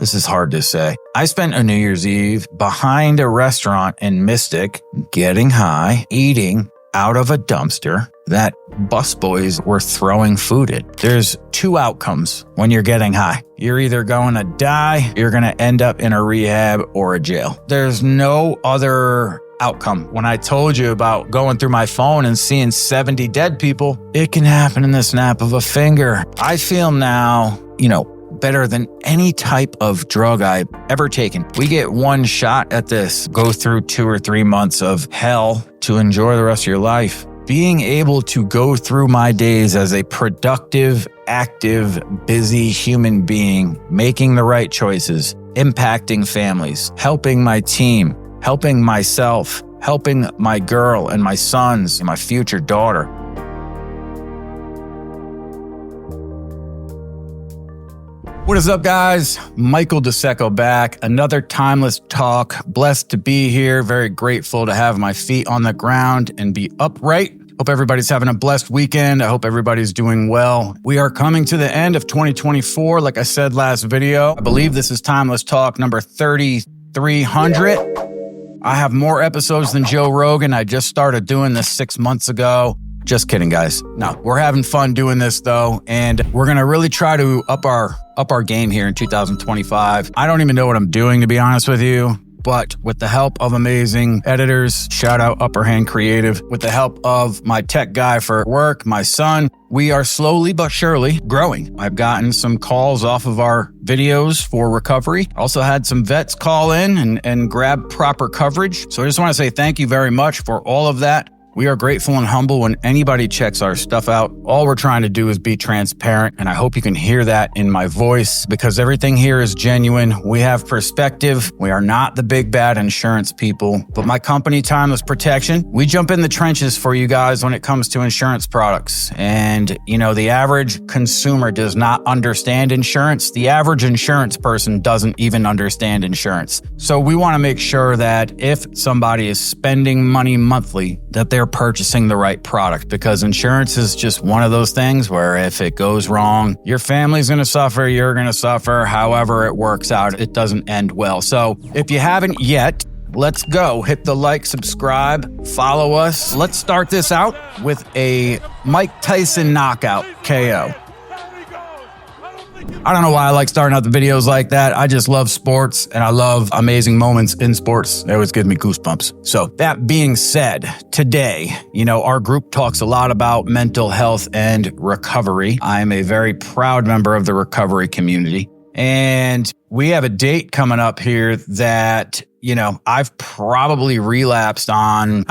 This is hard to say. I spent a New Year's Eve behind a restaurant in Mystic, getting high, eating out of a dumpster that busboys were throwing food in. There's two outcomes when you're getting high. You're either going to die, you're going to end up in a rehab or a jail. There's no other outcome. When I told you about going through my phone and seeing 70 dead people, it can happen in the snap of a finger. I feel now, better than any type of drug I've ever taken. We get one shot at this, go through 2 or 3 months of hell to enjoy the rest of your life. Being able to go through my days as a productive, active, busy human being, making the right choices, impacting families, helping my team, helping myself, helping my girl and my sons and my future daughter. What is up, guys? Michael DeSecco back. Another timeless talk. Blessed to be here. Very grateful to have my feet on the ground and be upright. Hope everybody's having a blessed weekend. I hope everybody's doing well. We are coming to the end of 2024. Like I said last video, I believe this is Timeless Talk number 3,300. I have more episodes than Joe Rogan. I just started doing this 6 months ago. Just kidding, guys. No, we're having fun doing this though, and we're gonna really try to up our game here in 2025. I don't even know what I'm doing, to be honest with you, but with the help of amazing editors, shout out Upper Hand Creative, with the help of my tech guy for work, my son, we are slowly but surely growing. I've gotten some calls off of our videos for recovery. Also had some vets call in and grab proper coverage. So I just want to say thank you very much for all of that. We are grateful and humble when anybody checks our stuff out. All we're trying to do is be transparent, and I hope you can hear that in my voice because everything here is genuine. We have perspective. We are not the big bad insurance people, but my company, Timeless Protection, we jump in the trenches for you guys when it comes to insurance products. And, the average consumer does not understand insurance. The average insurance person doesn't even understand insurance. So we want to make sure that if somebody is spending money monthly, that they're purchasing the right product, because insurance is just one of those things where if it goes wrong, your family's going to suffer, you're going to suffer. However it works out, it doesn't end well. So if you haven't yet, let's go. Hit the like, subscribe, follow us. Let's start this out with a Mike Tyson knockout KO. I don't know why I like starting out the videos like that. I just love sports and I love amazing moments in sports. It always gives me goosebumps. So that being said, today, our group talks a lot about mental health and recovery. I am a very proud member of the recovery community. And we have a date coming up here that, I've probably relapsed on,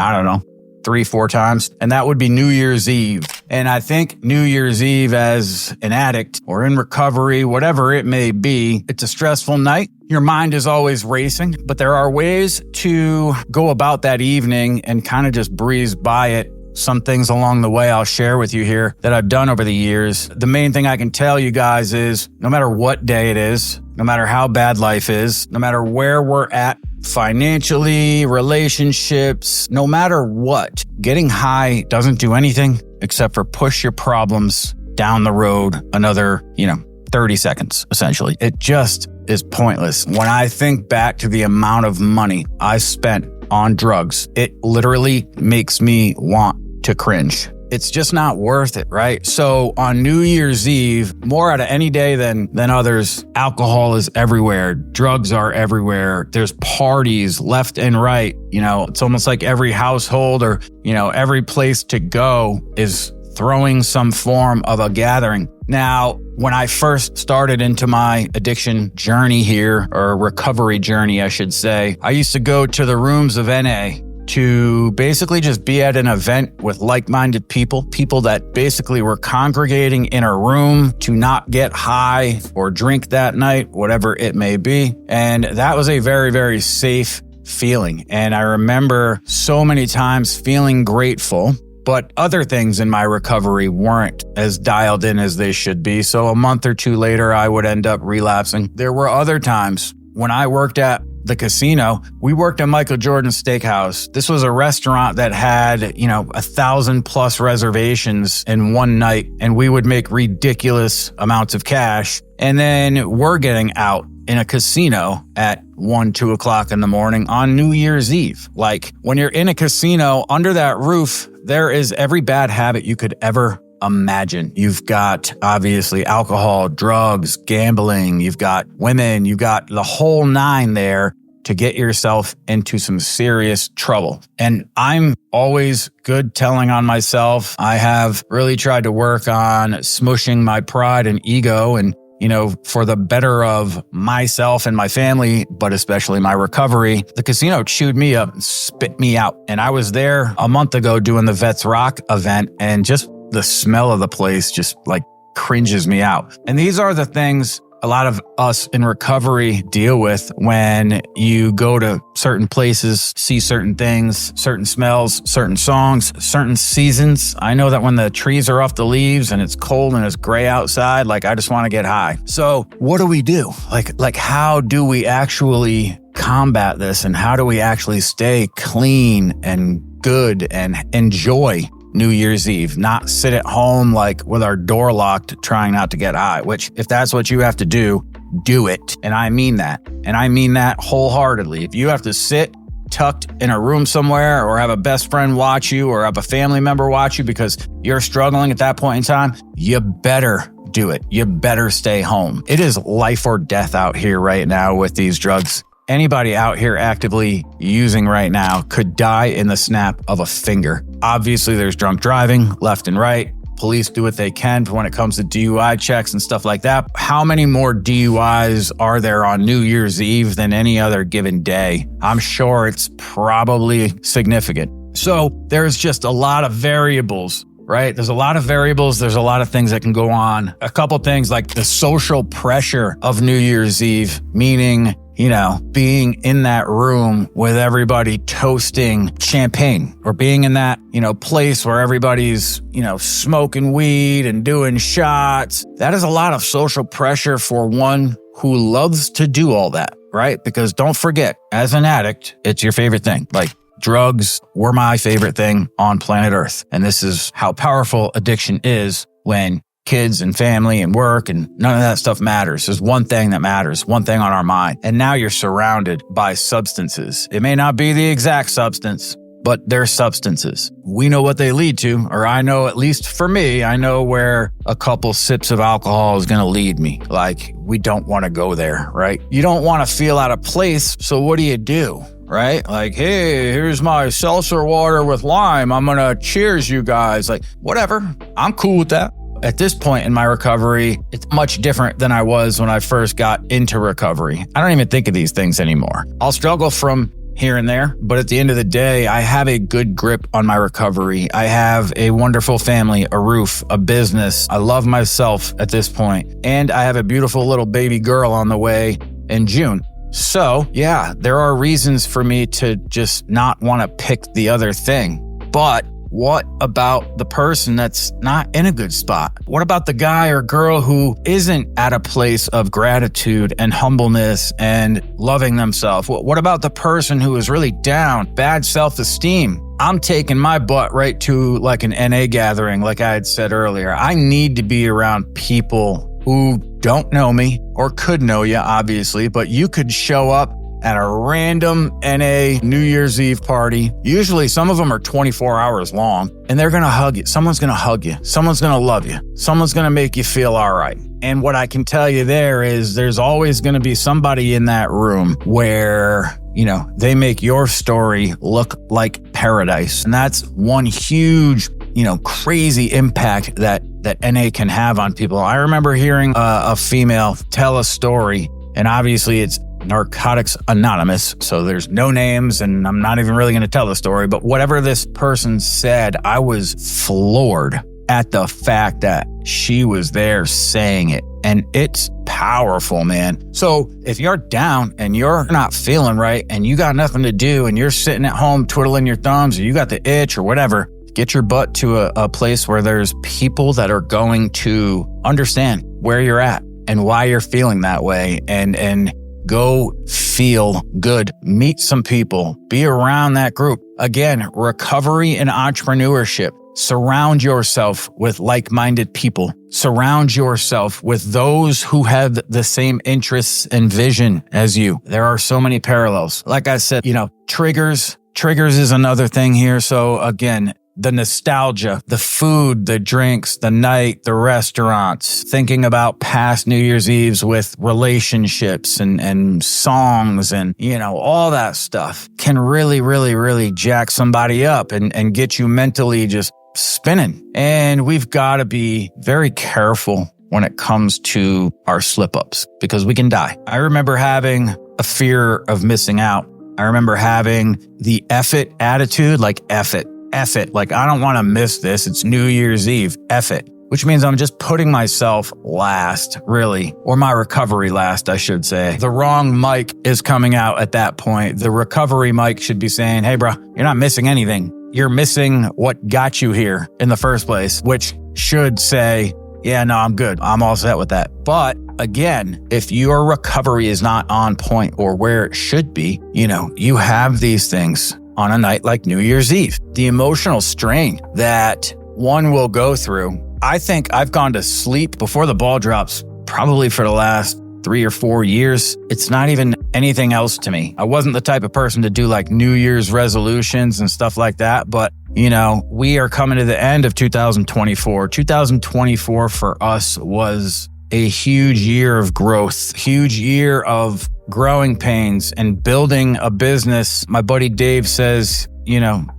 3-4 times, and that would be New Year's Eve. And I think New Year's Eve as an addict or in recovery, whatever it may be, it's a stressful night. Your mind is always racing, but there are ways to go about that evening and kind of just breeze by it. Some things along the way I'll share with you here that I've done over the years. The main thing I can tell you guys is no matter what day it is, no matter how bad life is, no matter where we're at financially, relationships, no matter what, getting high doesn't do anything except for push your problems down the road another, 30 seconds, essentially. It just is pointless. When I think back to the amount of money I spent on drugs, it literally makes me want to cringe. It's just not worth it, right? So on New Year's Eve, more out of any day than others, alcohol is everywhere. Drugs are everywhere. There's parties left and right. It's almost like every household or, every place to go is throwing some form of a gathering. Now, when I first started into my addiction journey here, or recovery journey, I should say, I used to go to the rooms of NA to basically just be at an event with like-minded people that basically were congregating in a room to not get high or drink that night, whatever it may be. And that was a very, very safe feeling. And I remember so many times feeling grateful, but other things in my recovery weren't as dialed in as they should be. So a month or two later, I would end up relapsing. There were other times when I worked at the casino, we worked at Michael Jordan's Steakhouse. This was a restaurant that had, 1,000+ reservations in one night, and we would make ridiculous amounts of cash. And then we're getting out in a casino at 1, 2 o'clock in the morning on New Year's Eve. Like, when you're in a casino under that roof, there is every bad habit you could ever imagine. You've got, obviously, alcohol, drugs, gambling, you've got women, you've got the whole nine there to get yourself into some serious trouble. And I'm always good telling on myself. I have really tried to work on smushing my pride and ego and, for the better of myself and my family, but especially my recovery. The casino chewed me up and spit me out. And I was there a month ago doing the Vets Rock event, and just the smell of the place just like cringes me out. And these are the things a lot of us in recovery deal with when you go to certain places, see certain things, certain smells, certain songs, certain seasons. I know that when the trees are off the leaves and it's cold and it's gray outside, like I just want to get high. So what do we do? Like how do we actually combat this, and how do we actually stay clean and good and enjoy New Year's Eve, not sit at home like with our door locked trying not to get high, which if that's what you have to do it. And I mean that. And I mean that wholeheartedly. If you have to sit tucked in a room somewhere or have a best friend watch you or have a family member watch you because you're struggling at that point in time, you better do it. You better stay home. It is life or death out here right now with these drugs. Anybody out here actively using right now could die in the snap of a finger. Obviously, there's drunk driving left and right. Police do what they can when it comes to DUI checks and stuff like that. How many more DUIs are there on New Year's Eve than any other given day? I'm sure it's probably significant. So there's just a lot of variables, right? There's a lot of variables. There's a lot of things that can go on. A couple things like the social pressure of New Year's Eve, meaning being in that room with everybody toasting champagne, or being in that, place where everybody's, smoking weed and doing shots. That is a lot of social pressure for one who loves to do all that, right? Because don't forget, as an addict, it's your favorite thing. Like, drugs were my favorite thing on planet Earth. And this is how powerful addiction is when kids and family and work and none of that stuff matters. There's one thing that matters, one thing on our mind. And now you're surrounded by substances. It may not be the exact substance, but they're substances. We know what they lead to, or I know, at least for me, I know where a couple sips of alcohol is going to lead me. Like, we don't want to go there, right? You don't want to feel out of place. So what do? Right? Like, hey, here's my seltzer water with lime. I'm going to cheers you guys. Like, whatever. I'm cool with that. At this point in my recovery, it's much different than I was when I first got into recovery. I don't even think of these things anymore. I'll struggle from here and there, but at the end of the day, I have a good grip on my recovery. I have a wonderful family, a roof, a business. I love myself at this point, and I have a beautiful little baby girl on the way in June. So, yeah, there are reasons for me to just not want to pick the other thing. But what about the person that's not in a good spot? What about the guy or girl who isn't at a place of gratitude and humbleness and loving themselves? What about the person who is really down, bad self-esteem? I'm taking my butt right to like an NA gathering, like I had said earlier. I need to be around people who don't know me or could know you, obviously, but you could show up at a random NA New Year's Eve party. Usually some of them are 24 hours long, and they're going to hug you. Someone's going to hug you. Someone's going to love you. Someone's going to make you feel all right. And what I can tell you there is there's always going to be somebody in that room where, they make your story look like paradise. And that's one huge, crazy impact that NA can have on people. I remember hearing a female tell a story, and obviously it's Narcotics Anonymous, so there's no names, and I'm not even really going to tell the story, but whatever this person said, I was floored at the fact that she was there saying it. And it's powerful, man. So if you're down and you're not feeling right and you got nothing to do and you're sitting at home twiddling your thumbs, or you got the itch or whatever, get your butt to a place where there's people that are going to understand where you're at and why you're feeling that way, and go feel good. Meet some people. Be around that group. Again, recovery and entrepreneurship. Surround yourself with like-minded people. Surround yourself with those who have the same interests and vision as you. There are so many parallels. Like I said, triggers. Triggers is another thing here. So again, the nostalgia, the food, the drinks, the night, the restaurants, thinking about past New Year's Eves with relationships and songs and, all that stuff can really, really, really jack somebody up and get you mentally just spinning. And we've got to be very careful when it comes to our slip-ups because we can die. I remember having a fear of missing out. I remember having the F it attitude, like F it. Like, I don't want to miss this. It's New Year's Eve. F it. Which means I'm just putting myself last, really, or my recovery last, I should say. The wrong mic is coming out at that point. The recovery mic should be saying, hey, bro, you're not missing anything. You're missing what got you here in the first place, which should say, yeah, no, I'm good. I'm all set with that. But again, if your recovery is not on point or where it should be, you have these things on a night like New Year's Eve. The emotional strain that one will go through. I think I've gone to sleep before the ball drops probably for the last 3 or 4 years. It's not even anything else to me. I wasn't the type of person to do like New Year's resolutions and stuff like that. But, we are coming to the end of 2024. 2024 for us was a huge year of growth, huge year of growing pains and building a business. My buddy Dave says,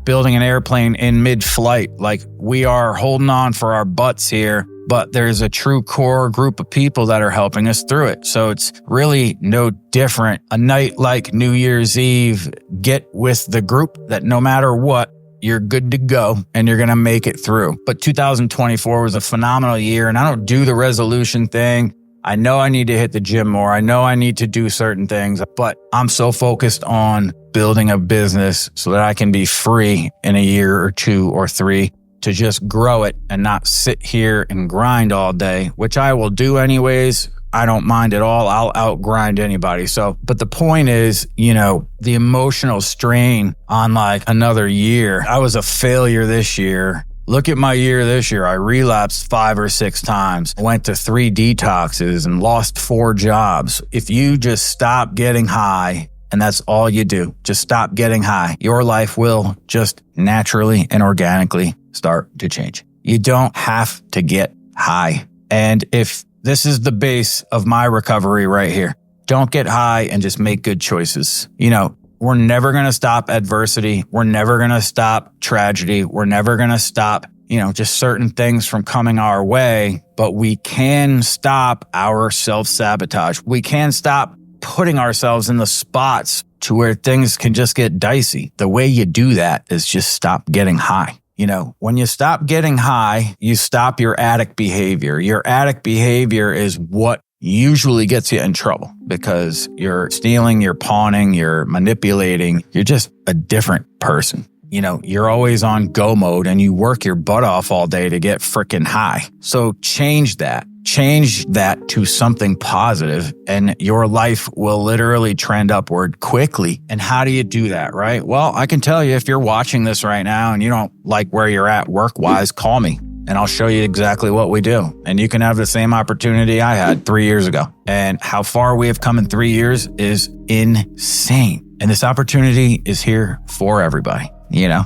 building an airplane in mid-flight. Like, we are holding on for our butts here, but there's a true core group of people that are helping us through it. So it's really no different. A night like New Year's Eve, get with the group that no matter what, you're good to go and you're going to make it through. But 2024 was a phenomenal year, and I don't do the resolution thing. I know I need to hit the gym more. I know I need to do certain things, but I'm so focused on building a business so that I can be free in a year or 2 or 3 to just grow it and not sit here and grind all day, which I will do anyways. I don't mind at all. I'll outgrind anybody. So, but the point is, the emotional strain on like another year. I was a failure this year. Look at my year this year. I relapsed 5 or 6 times, went to 3 detoxes and lost 4 jobs. If you just stop getting high, and that's all you do, just stop getting high, your life will just naturally and organically start to change. You don't have to get high. And if this is the base of my recovery right here, don't get high and just make good choices. We're never going to stop adversity. We're never going to stop tragedy. We're never going to stop, just certain things from coming our way, but we can stop our self-sabotage. We can stop putting ourselves in the spots to where things can just get dicey. The way you do that is just stop getting high. When you stop getting high, you stop your addict behavior. Your addict behavior is what usually gets you in trouble because you're stealing, you're pawning, you're manipulating. You're just a different person. You're always on go mode and you work your butt off all day to get freaking high. So change that. Change that to something positive and your life will literally trend upward quickly. And how do you do that, right? Well, I can tell you if you're watching this right now and you don't like where you're at work-wise, call me and I'll show you exactly what we do. And you can have the same opportunity I had 3 years ago. And how far we have come in 3 years is insane. And this opportunity is here for everybody.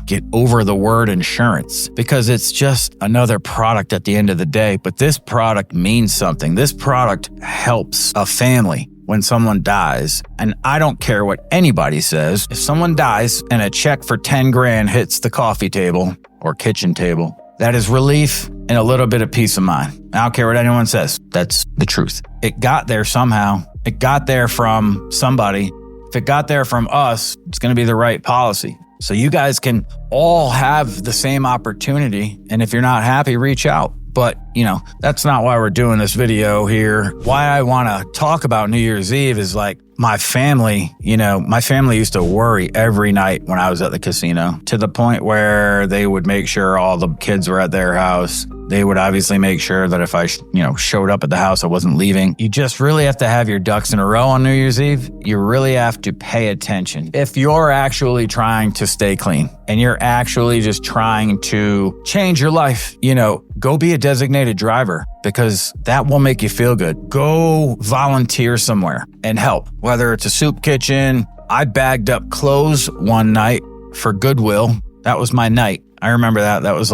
Get over the word insurance because it's just another product at the end of the day. But this product means something. This product helps a family when someone dies. And I don't care what anybody says. If someone dies and a check for 10 grand hits the coffee table or kitchen table, that is relief and a little bit of peace of mind. I don't care what anyone says. That's the truth. It got there somehow. It got there from somebody. If it got there from us, it's going to be the right policy. So you guys can all have the same opportunity. And if you're not happy, reach out. But, that's not why we're doing this video here. Why I want to talk about New Year's Eve is like my family, my family used to worry every night when I was at the casino to the point where they would make sure all the kids were at their house. They would obviously make sure that if I, showed up at the house, I wasn't leaving. You just really have to have your ducks in a row on New Year's Eve. You really have to pay attention. If you're actually trying to stay clean and you're actually just trying to change your life, go be a designated driver because that will make you feel good. Go volunteer somewhere and help, whether it's a soup kitchen. I bagged up clothes one night for Goodwill. That was my night. I remember that. That was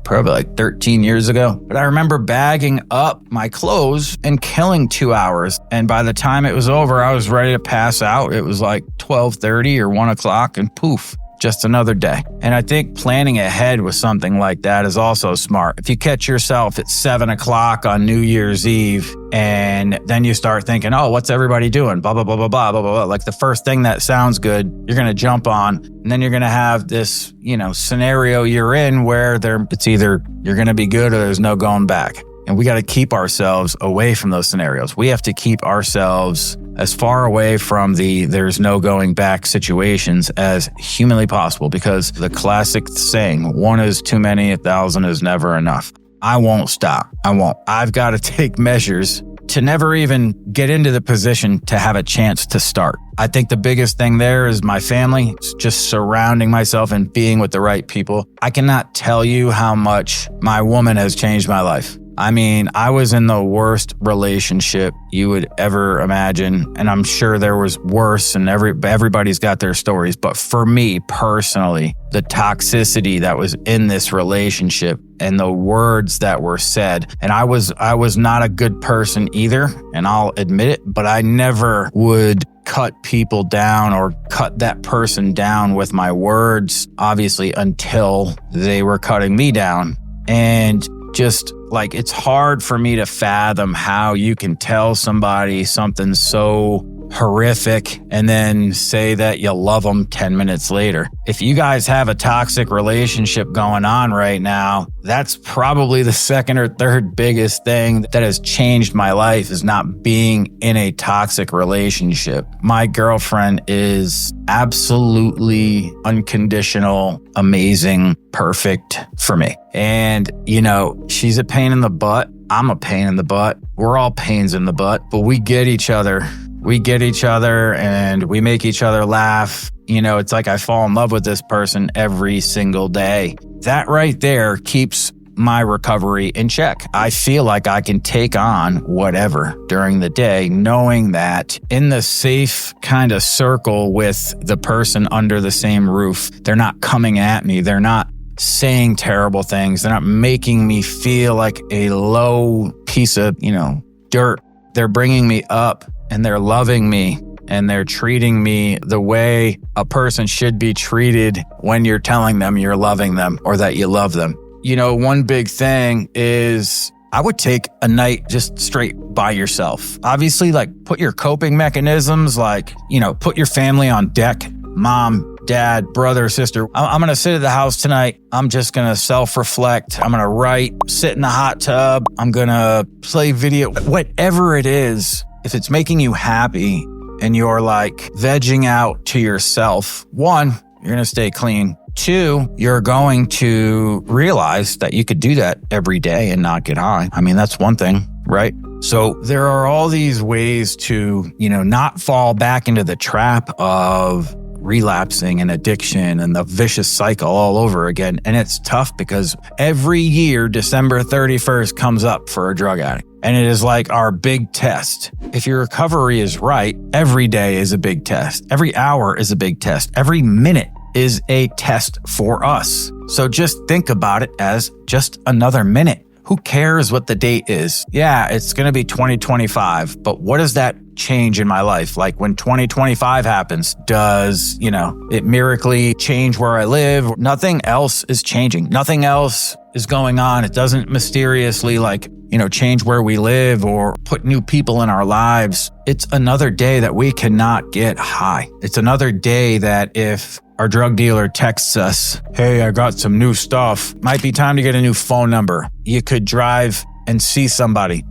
probably like 13 years ago. But I remember bagging up my clothes and killing 2 hours. And by the time it was over, I was ready to pass out. It was like 12:30 or 1 o'clock and poof, just another day. And I think planning ahead with something like that is also smart. If you catch yourself at 7 o'clock on New Year's Eve and then you start thinking, oh, what's everybody doing? Blah, blah, blah, blah, blah, blah, blah. Like the first thing that sounds good, you're going to jump on. And then you're going to have this, scenario you're in where it's either you're going to be good or there's no going back. And we got to keep ourselves away from those scenarios. We have to keep ourselves as far away from there's no going back situations as humanly possible, because the classic saying, 1 is too many, 1,000 is never enough. I won't stop. I won't. I've got to take measures to never even get into the position to have a chance to start. I think the biggest thing there is my family, just surrounding myself and being with the right people. I cannot tell you how much my woman has changed my life. I mean, I was in the worst relationship you would ever imagine, and I'm sure there was worse, and everybody's got their stories. But for me personally, the toxicity that was in this relationship and the words that were said, and I was not a good person either, and I'll admit it, but I never would cut people down or cut that person down with my words, obviously, until they were cutting me down. And just it's hard for me to fathom how you can tell somebody something so horrific and then say that you love them 10 minutes later. If you guys have a toxic relationship going on right now, that's probably the second or third biggest thing that has changed my life, is not being in a toxic relationship. My girlfriend is absolutely unconditional, amazing, perfect for me. And, she's a pain in the butt. I'm a pain in the butt. We're all pains in the butt, but we get each other. We get each other and we make each other laugh. It's like I fall in love with this person every single day. That right there keeps my recovery in check. I feel like I can take on whatever during the day, knowing that in the safe kind of circle with the person under the same roof, they're not coming at me. They're not saying terrible things. They're not making me feel like a low piece of, dirt. They're bringing me up and they're loving me and they're treating me the way a person should be treated when you're telling them you're loving them or that you love them. One big thing is I would take a night just straight by yourself. Obviously, put your coping mechanisms, put your family on deck. Mom, dad, brother, sister. I'm going to sit at the house tonight. I'm just going to self-reflect. I'm going to write, sit in the hot tub. I'm going to play video, whatever it is. If it's making you happy and you're vegging out to yourself, 1, you're going to stay clean. 2, you're going to realize that you could do that every day and not get high. I mean, that's one thing, right? So there are all these ways to, not fall back into the trap of relapsing and addiction and the vicious cycle all over again. And it's tough because every year, December 31st comes up for a drug addict. And it is our big test. If your recovery is right, every day is a big test. Every hour is a big test. Every minute is a test for us. So just think about it as just another minute. Who cares what the date is? Yeah, it's going to be 2025, but what does that change in my life? When 2025 happens, does, it miraculously change where I live? Nothing else is changing. Nothing else is going on. It doesn't mysteriously change where we live or put new people in our lives. It's another day that we cannot get high. It's another day that if our drug dealer texts us, hey, I got some new stuff, might be time to get a new phone number. You could drive and see somebody.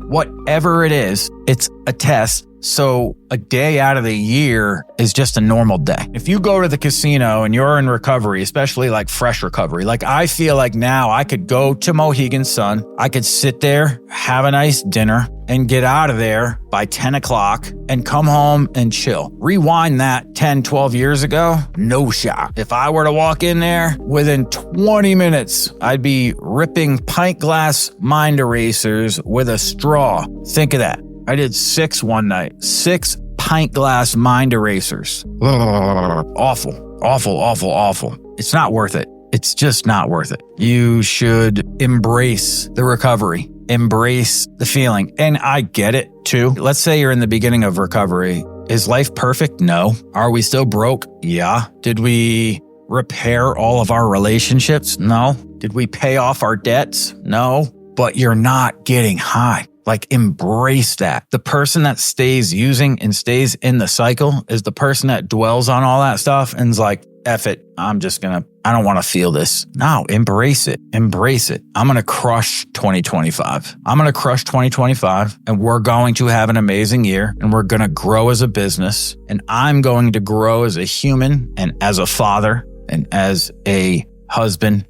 whatever it is, it's a test. So a day out of the year is just a normal day. If you go to the casino and you're in recovery, especially like fresh recovery, like I feel like now I could go to Mohegan Sun, I could sit there, have a nice dinner and get out of there by 10 o'clock and come home and chill. Rewind that 10, 12 years ago, no shot. If I were to walk in there, within 20 minutes, I'd be ripping pint glass mind erasers with a straw. Think of that. I did 6 one night, 6 pint glass mind erasers. Awful, awful, awful, awful. It's not worth it. It's just not worth it. You should embrace the recovery, embrace the feeling. And I get it too. Let's say you're in the beginning of recovery. Is life perfect? No. Are we still broke? Yeah. Did we repair all of our relationships? No. Did we pay off our debts? No. But you're not getting high. Like, embrace that. The person that stays using and stays in the cycle is the person that dwells on all that stuff and is like, F it. I don't want to feel this. No, embrace it. Embrace it. I'm going to crush 2025. I'm going to crush 2025 and we're going to have an amazing year and we're going to grow as a business and I'm going to grow as a human and as a father and as a husband.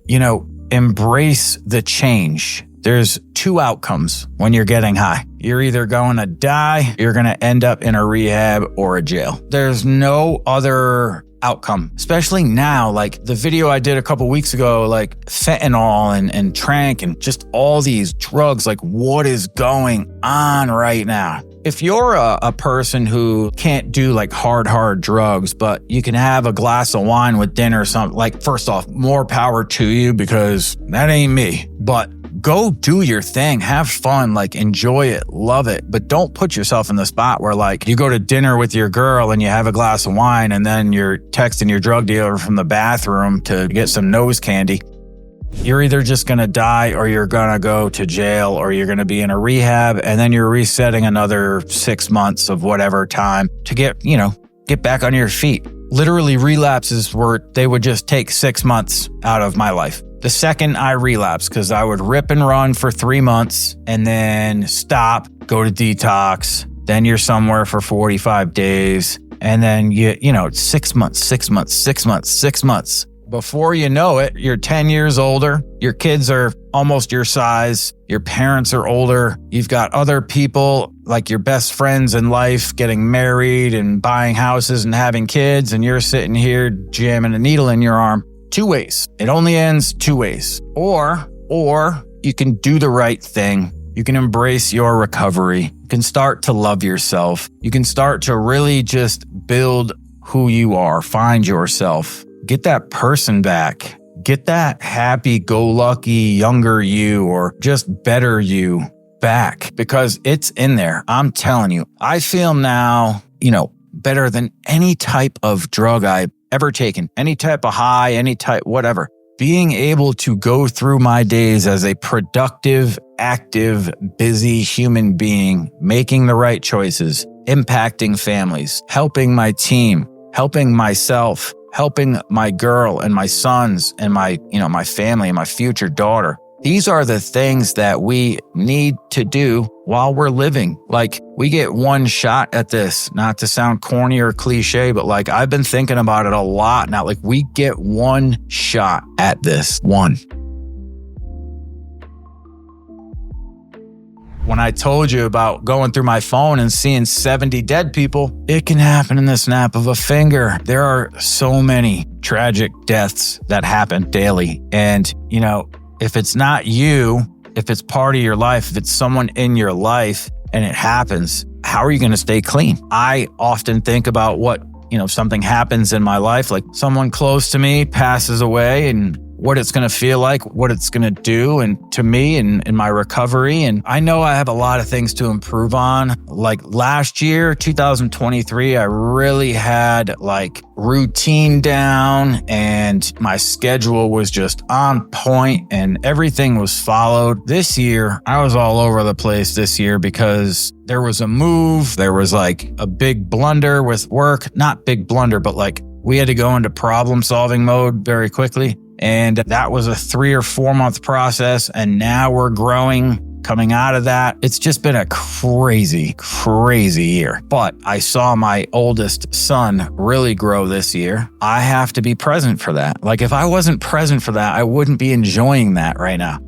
Embrace the change. There's 2 outcomes when you're getting high. You're either going to die, you're going to end up in a rehab or a jail. There's no other outcome, especially now. Like the video I did a couple weeks ago, like fentanyl and trank and just all these drugs, like what is going on right now? If you're a person who can't do like hard drugs, but you can have a glass of wine with dinner or something, like first off, more power to you because that ain't me. But go do your thing, have fun, like enjoy it, love it. But don't put yourself in the spot where like you go to dinner with your girl and you have a glass of wine and then you're texting your drug dealer from the bathroom to get some nose candy. You're either just going to die or you're going to go to jail or you're going to be in a rehab and then you're resetting another 6 months of whatever time to get back on your feet. Literally relapses were, they would just take 6 months out of my life. The second I relapsed, because I would rip and run for 3 months and then stop, go to detox. Then you're somewhere for 45 days. And then it's 6 months, 6 months, 6 months, 6 months. Before you know it, you're 10 years older. Your kids are almost your size. Your parents are older. You've got other people like your best friends in life getting married and buying houses and having kids. And you're sitting here jamming a needle in your arm. 2 ways. It only ends 2 ways. Or you can do the right thing. You can embrace your recovery. You can start to love yourself. You can start to really just build who you are. Find yourself. Get that person back. Get that happy-go-lucky younger you or just better you back because it's in there. I'm telling you, I feel now, better than any type of drug I've ever taken, any type of high, any type, whatever. Being able to go through my days as a productive, active, busy human being, making the right choices, impacting families, helping my team, helping myself, helping my girl and my sons and my family and my future daughter. These are the things that we need to do while we're living. Like, we get one shot at this, not to sound corny or cliche, but like I've been thinking about it a lot now. Like, we get one shot at this. One. When I told you about going through my phone and seeing 70 dead people, it can happen in the snap of a finger. There are so many tragic deaths that happen daily. And, if it's not you, if it's part of your life, if it's someone in your life and it happens, how are you going to stay clean? I often think about what, something happens in my life, like someone close to me passes away and what it's going to feel like, what it's going to do and to me and in my recovery. And I know I have a lot of things to improve on. Like last year, 2023, I really had like routine down and my schedule was just on point and everything was followed. This year, I was all over the place this year because there was a move. There was like a big blunder with work, not big blunder, but like we had to go into problem solving mode very quickly. And that was a 3 or 4 month process. And now we're growing coming out of that. It's just been a crazy, crazy year. But I saw my oldest son really grow this year. I have to be present for that. Like if I wasn't present for that, I wouldn't be enjoying that right now,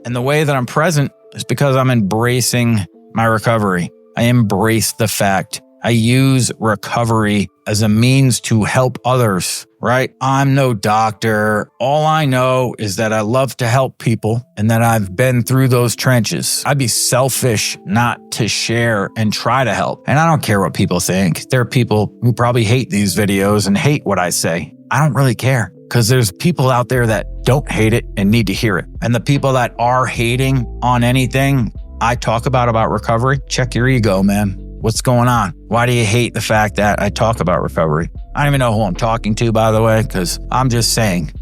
And the way that I'm present is because I'm embracing my recovery. I embrace the fact I use recovery as a means to help others, right? I'm no doctor. All I know is that I love to help people and that I've been through those trenches. I'd be selfish not to share and try to help. And I don't care what people think. There are people who probably hate these videos and hate what I say. I don't really care because there's people out there that don't hate it and need to hear it. And the people that are hating on anything I talk about recovery, check your ego, man. What's going on? Why do you hate the fact that I talk about recovery? I don't even know who I'm talking to, by the way, because I'm just saying,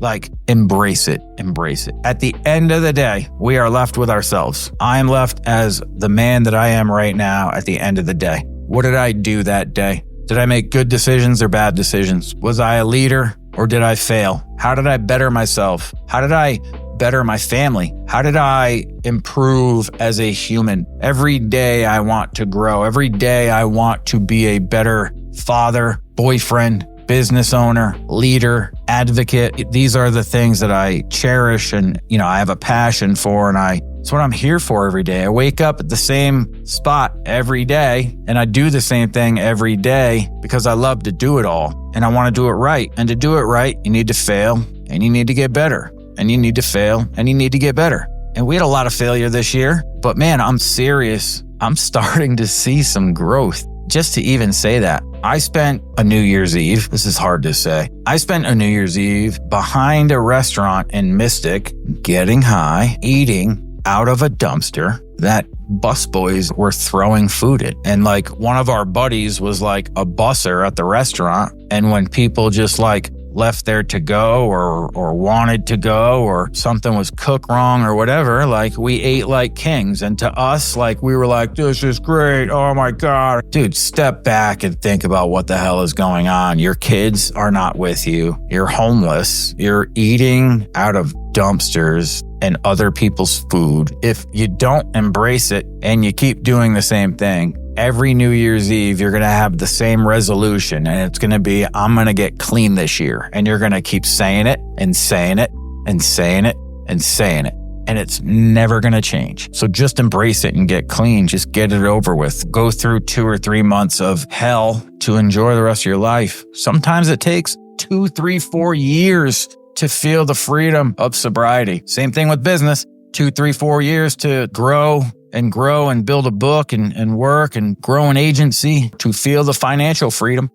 embrace it, embrace it. At the end of the day, we are left with ourselves. I am left as the man that I am right now at the end of the day. What did I do that day? Did I make good decisions or bad decisions? Was I a leader or did I fail? How did I better myself? How did I better my family? How did I improve as a human? Every day I want to grow. Every day I want to be a better father, boyfriend, business owner, leader, advocate. These are the things that I cherish and, I have a passion for, and it's what I'm here for every day. I wake up at the same spot every day and I do the same thing every day because I love to do it all and I want to do it right. And to do it right, you need to fail and you need to get better. And you need to fail and you need to get better. And we had a lot of failure this year, but man, I'm serious. I'm starting to see some growth. Just to even say that, I spent a New Year's Eve. This is hard to say. I spent a New Year's Eve behind a restaurant in Mystic, getting high, eating out of a dumpster that busboys were throwing food in. And one of our buddies was a busser at the restaurant. And when people just left there to go or wanted to go or something was cooked wrong or whatever, we ate like kings. And to us, we were this is great. Oh my God. Dude, step back and think about what the hell is going on. Your kids are not with you. You're homeless. You're eating out of dumpsters and other people's food. If you don't embrace it and you keep doing the same thing, every New Year's Eve, you're going to have the same resolution and it's going to be, I'm going to get clean this year. And you're going to keep saying it and saying it and saying it and saying it. And it's never going to change. So just embrace it and get clean. Just get it over with. Go through 2 or 3 months of hell to enjoy the rest of your life. Sometimes it takes 2, 3, 4 years to feel the freedom of sobriety. Same thing with business. 2, 3, 4 years to grow and build a book and work and grow an agency to feel the financial freedom.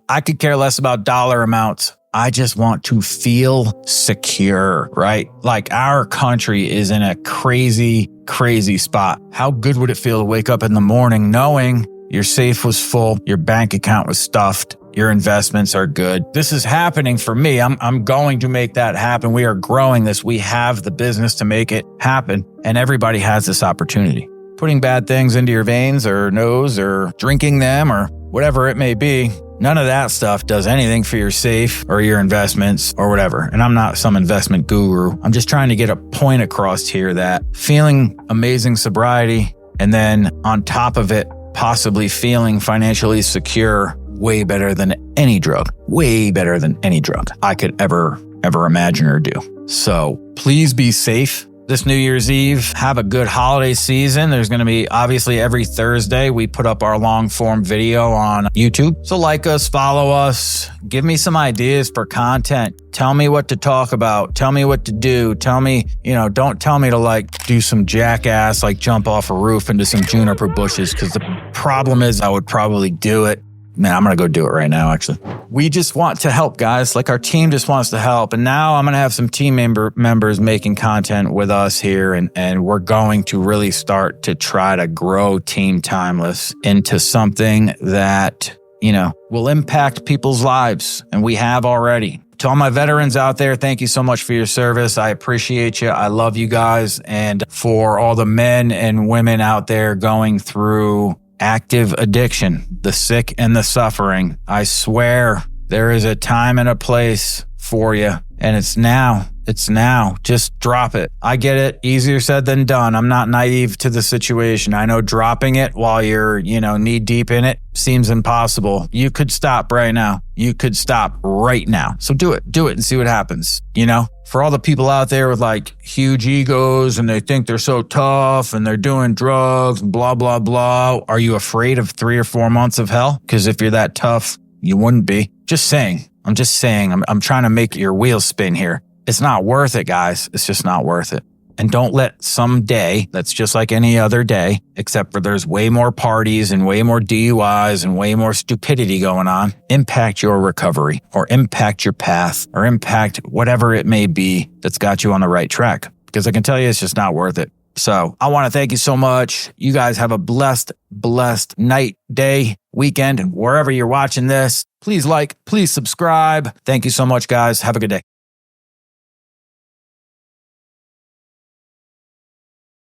I could care less about dollar amounts. I just want to feel secure, right? Our country is in a crazy, crazy spot. How good would it feel to wake up in the morning knowing your safe was full, your bank account was stuffed, your investments are good? This is happening for me. I'm going to make that happen. We are growing this. We have the business to make it happen. And everybody has this opportunity. Putting bad things into your veins or nose or drinking them or whatever it may be, none of that stuff does anything for your safe or your investments or whatever. And I'm not some investment guru. I'm just trying to get a point across here that feeling amazing sobriety and then on top of it, possibly feeling financially secure, way better than any drug I could ever imagine or do. So please be safe this New Year's Eve. Have a good holiday season. There's going to be, obviously, every Thursday, we put up our long form video on YouTube. So like us, follow us, give me some ideas for content. Tell me what to talk about. Tell me what to do. Tell me, don't tell me to do some jackass, jump off a roof into some juniper bushes. Cause the problem is I would probably do it. Man, I'm going to go do it right now, actually. We just want to help, guys. Our team just wants to help. And now I'm going to have some team members making content with us here. And we're going to really start to try to grow Team Timeless into something that, will impact people's lives. And we have already. To all my veterans out there, thank you so much for your service. I appreciate you. I love you guys. And for all the men and women out there going through active addiction, the sick and the suffering, I swear there is a time and a place for you. And it's now. It's now. Just drop it. I get it. Easier said than done. I'm not naive to the situation. I know dropping it while you're, knee deep in it seems impossible. You could stop right now. You could stop right now. So do it. Do it and see what happens. For all the people out there with like huge egos and they think they're so tough and they're doing drugs and blah, blah, blah. Are you afraid of 3 or 4 months of hell? Because if you're that tough, you wouldn't be. Just saying. I'm just saying. I'm trying to make your wheels spin here. It's not worth it, guys. It's just not worth it. And don't let some day that's just like any other day, except for there's way more parties and way more DUIs and way more stupidity going on, impact your recovery or impact your path or impact whatever it may be that's got you on the right track. Because I can tell you it's just not worth it. So I want to thank you so much. You guys have a blessed night, day, weekend, and wherever you're watching this, please like, please subscribe. Thank you so much, guys. Have a good day.